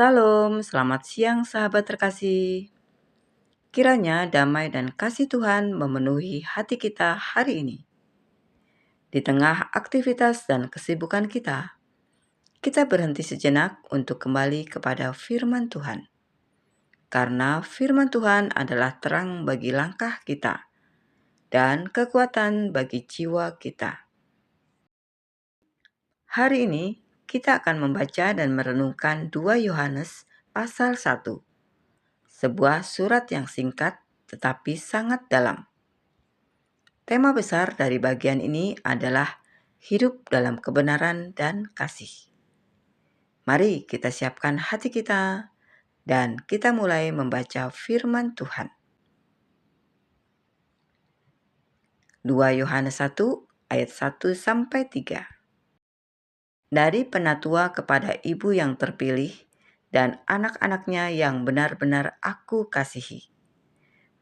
Salam, selamat siang sahabat terkasih. Kiranya damai dan kasih Tuhan memenuhi hati kita hari ini. Di tengah aktivitas dan kesibukan kita berhenti sejenak untuk kembali kepada firman Tuhan. Karena firman Tuhan adalah terang bagi langkah kita dan kekuatan bagi jiwa kita. Hari ini kita akan membaca dan merenungkan 2 Yohanes pasal 1. Sebuah surat yang singkat tetapi sangat dalam. Tema besar dari bagian ini adalah hidup dalam kebenaran dan kasih. Mari kita siapkan hati kita dan kita mulai membaca firman Tuhan. 2 Yohanes 1 ayat 1 sampai 3. Dari penatua kepada ibu yang terpilih dan anak-anaknya yang benar-benar aku kasihi.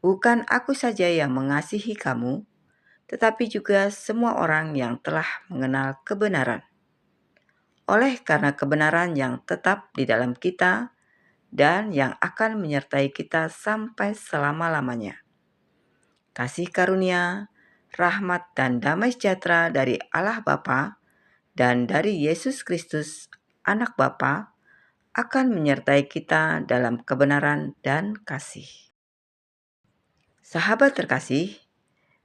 Bukan aku saja yang mengasihi kamu, tetapi juga semua orang yang telah mengenal kebenaran. Oleh karena kebenaran yang tetap di dalam kita dan yang akan menyertai kita sampai selama-lamanya. Kasih karunia, rahmat dan damai sejahtera dari Allah Bapa dan dari Yesus Kristus, Anak Bapa, akan menyertai kita dalam kebenaran dan kasih. Sahabat terkasih,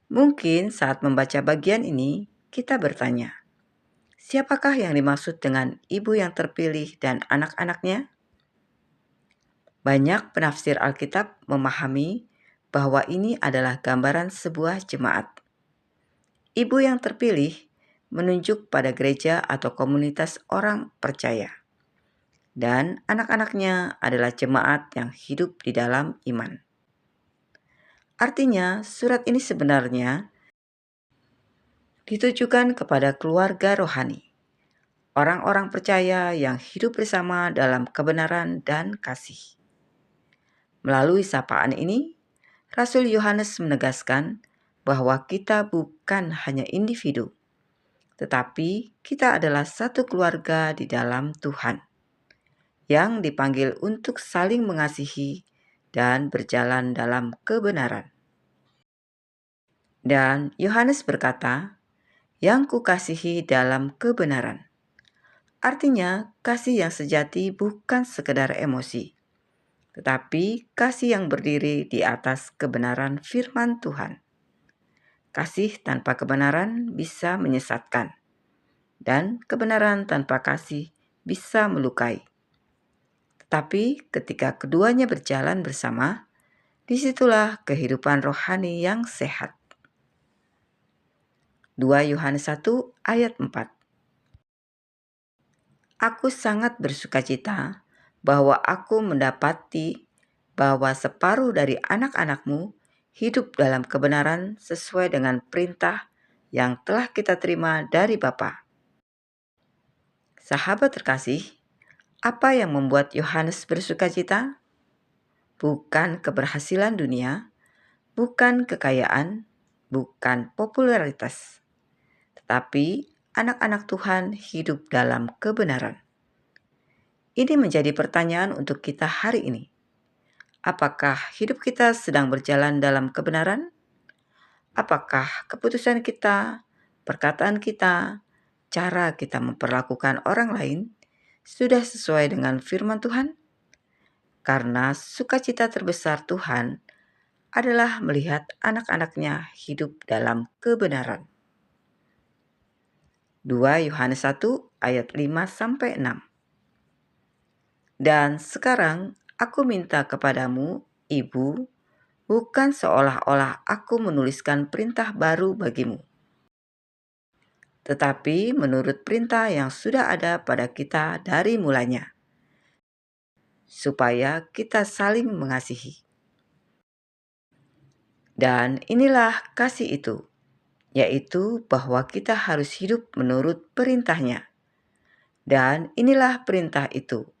mungkin saat membaca bagian ini, kita bertanya, siapakah yang dimaksud dengan ibu yang terpilih dan anak-anaknya? Banyak penafsir Alkitab memahami bahwa ini adalah gambaran sebuah jemaat. Ibu yang terpilih menunjuk pada gereja atau komunitas orang percaya. Dan anak-anaknya adalah jemaat yang hidup di dalam iman. Artinya, surat ini sebenarnya ditujukan kepada keluarga rohani. Orang-orang percaya yang hidup bersama dalam kebenaran dan kasih. Melalui sapaan ini, Rasul Yohanes menegaskan bahwa kita bukan hanya individu, tetapi kita adalah satu keluarga di dalam Tuhan, yang dipanggil untuk saling mengasihi dan berjalan dalam kebenaran. Dan Yohanes berkata, yang kukasihi dalam kebenaran. Artinya, kasih yang sejati bukan sekedar emosi, tetapi kasih yang berdiri di atas kebenaran firman Tuhan. Kasih tanpa kebenaran bisa menyesatkan, dan kebenaran tanpa kasih bisa melukai. Tetapi ketika keduanya berjalan bersama, disitulah kehidupan rohani yang sehat. 2 Yohanes 1 ayat 4. Aku sangat bersukacita bahwa aku mendapati bahwa separuh dari anak-anakmu hidup dalam kebenaran sesuai dengan perintah yang telah kita terima dari Bapa. Sahabat terkasih, apa yang membuat Yohanes bersukacita? Bukan keberhasilan dunia, bukan kekayaan, bukan popularitas, tetapi anak-anak Tuhan hidup dalam kebenaran. Ini menjadi pertanyaan untuk kita hari ini. Apakah hidup kita sedang berjalan dalam kebenaran? Apakah keputusan kita, perkataan kita, cara kita memperlakukan orang lain sudah sesuai dengan firman Tuhan? Karena sukacita terbesar Tuhan adalah melihat anak-anaknya hidup dalam kebenaran. 2 Yohanes 1 ayat 5-6. Dan sekarang aku minta kepadamu, Ibu, bukan seolah-olah aku menuliskan perintah baru bagimu, tetapi menurut perintah yang sudah ada pada kita dari mulanya, supaya kita saling mengasihi. Dan inilah kasih itu, yaitu bahwa kita harus hidup menurut perintahnya. Dan inilah perintah itu,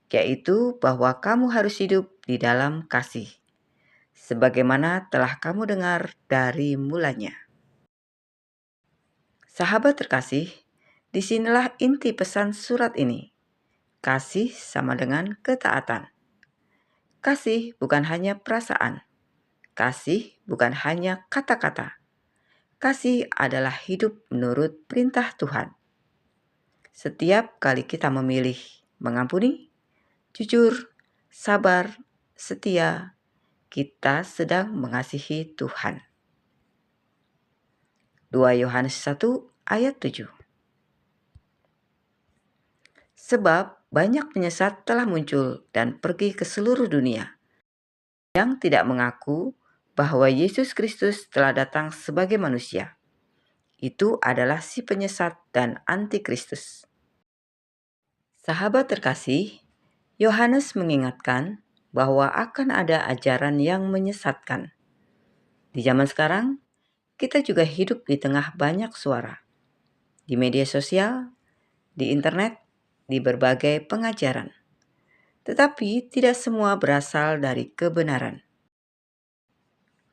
yaitu bahwa kamu harus hidup di dalam kasih, sebagaimana telah kamu dengar dari mulanya. Sahabat terkasih, disinilah inti pesan surat ini. kasih sama dengan ketaatan. Kasih bukan hanya perasaan. Kasih bukan hanya kata-kata. Kasih adalah hidup menurut perintah Tuhan. Setiap kali kita memilih mengampuni, jujur, sabar, setia, kita sedang mengasihi Tuhan. 2 Yohanes 1 ayat 7. Sebab banyak penyesat telah muncul dan pergi ke seluruh dunia yang tidak mengaku bahwa Yesus Kristus telah datang sebagai manusia. Itu adalah si penyesat dan antikristus. Sahabat terkasih, Yohanes mengingatkan bahwa akan ada ajaran yang menyesatkan. Di zaman sekarang, kita juga hidup di tengah banyak suara. Di media sosial, di internet, di berbagai pengajaran. Tetapi tidak semua berasal dari kebenaran.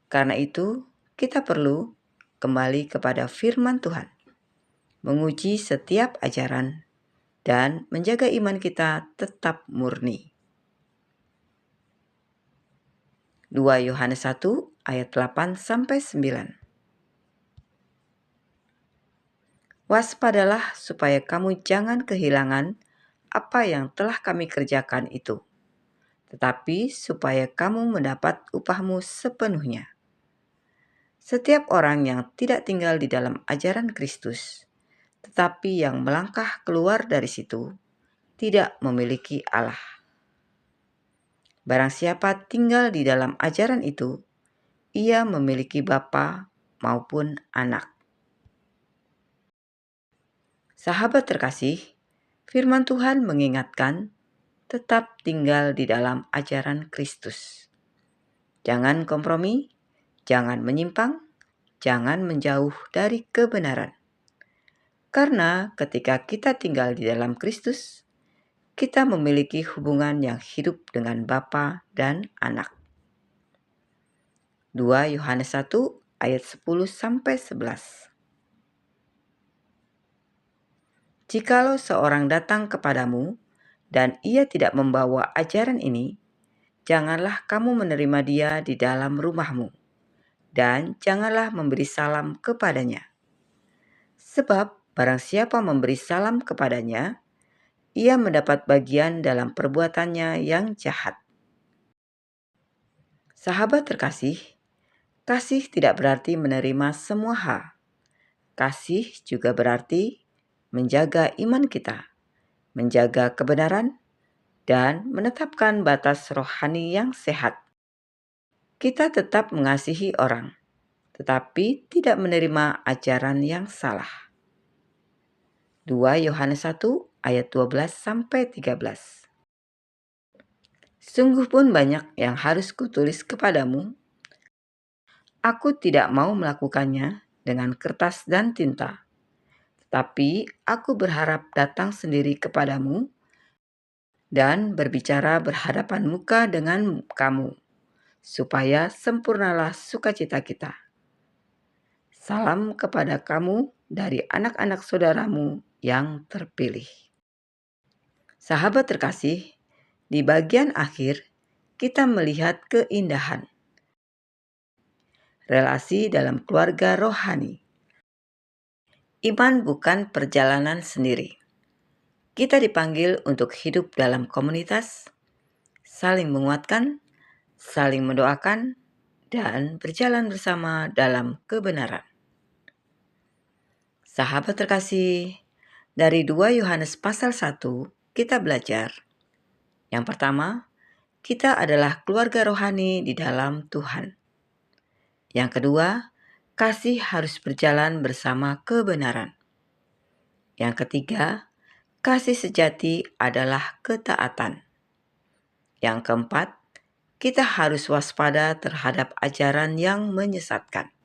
Karena itu, kita perlu kembali kepada firman Tuhan, menguji setiap ajaran, dan menjaga iman kita tetap murni. 2 Yohanes 1 ayat 8-9. Waspadalah supaya kamu jangan kehilangan apa yang telah kami kerjakan itu, tetapi supaya kamu mendapat upahmu sepenuhnya. Setiap orang yang tidak tinggal di dalam ajaran Kristus, tetapi yang melangkah keluar dari situ, tidak memiliki Allah. Barang siapa tinggal di dalam ajaran itu, ia memiliki Bapa maupun Anak. Sahabat terkasih, firman Tuhan mengingatkan tetap tinggal di dalam ajaran Kristus. Jangan kompromi, jangan menyimpang, jangan menjauh dari kebenaran. Karena ketika kita tinggal di dalam Kristus, kita memiliki hubungan yang hidup dengan Bapa dan Anak. 2 Yohanes 1 ayat 10-11. Jikalau seorang datang kepadamu dan ia tidak membawa ajaran ini, janganlah kamu menerima dia di dalam rumahmu, dan janganlah memberi salam kepadanya. Sebab barang siapa memberi salam kepadanya, ia mendapat bagian dalam perbuatannya yang jahat. Sahabat terkasih, kasih tidak berarti menerima semua hal. Kasih juga berarti menjaga iman kita, menjaga kebenaran, dan menetapkan batas rohani yang sehat. Kita tetap mengasihi orang, tetapi tidak menerima ajaran yang salah. 2 Yohanes 1 ayat 12-13. Sungguh pun banyak yang harus kutulis kepadamu. Aku tidak mau melakukannya dengan kertas dan tinta, tetapi aku berharap datang sendiri kepadamu dan berbicara berhadapan muka dengan kamu, supaya sempurnalah sukacita kita. Salam kepada kamu dari anak-anak saudaramu yang terpilih. Sahabat terkasih, di bagian akhir kita melihat keindahan relasi dalam keluarga rohani. Iman bukan perjalanan sendiri. Kita dipanggil untuk hidup dalam komunitas, saling menguatkan, saling mendoakan, dan berjalan bersama dalam kebenaran. Sahabat terkasih, dari 2 Yohanes pasal 1 kita belajar. Yang pertama, kita adalah keluarga rohani di dalam Tuhan. Yang kedua, kasih harus berjalan bersama kebenaran. Yang ketiga, kasih sejati adalah ketaatan. Yang keempat, kita harus waspada terhadap ajaran yang menyesatkan.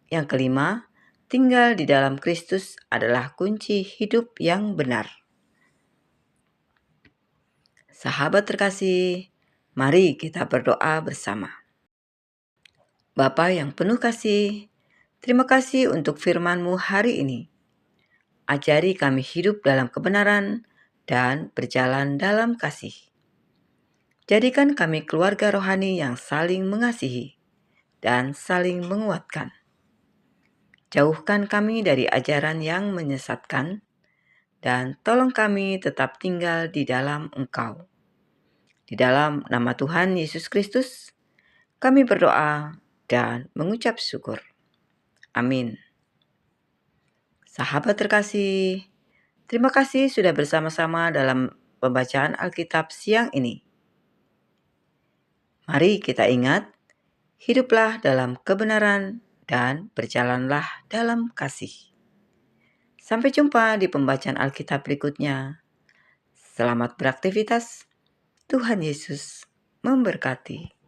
Yang kelima, tinggal di dalam Kristus adalah kunci hidup yang benar. Sahabat terkasih, mari kita berdoa bersama. Bapa yang penuh kasih, terima kasih untuk firman-Mu hari ini. Ajari kami hidup dalam kebenaran dan berjalan dalam kasih. Jadikan kami keluarga rohani yang saling mengasihi dan saling menguatkan. Jauhkan kami dari ajaran yang menyesatkan, dan tolong kami tetap tinggal di dalam Engkau. Di dalam nama Tuhan Yesus Kristus, kami berdoa dan mengucap syukur. Amin. Sahabat terkasih, terima kasih sudah bersama-sama dalam pembacaan Alkitab siang ini. Mari kita ingat, hiduplah dalam kebenaran dan berjalanlah dalam kasih. Sampai jumpa di pembacaan Alkitab berikutnya. Selamat beraktivitas. Tuhan Yesus memberkati.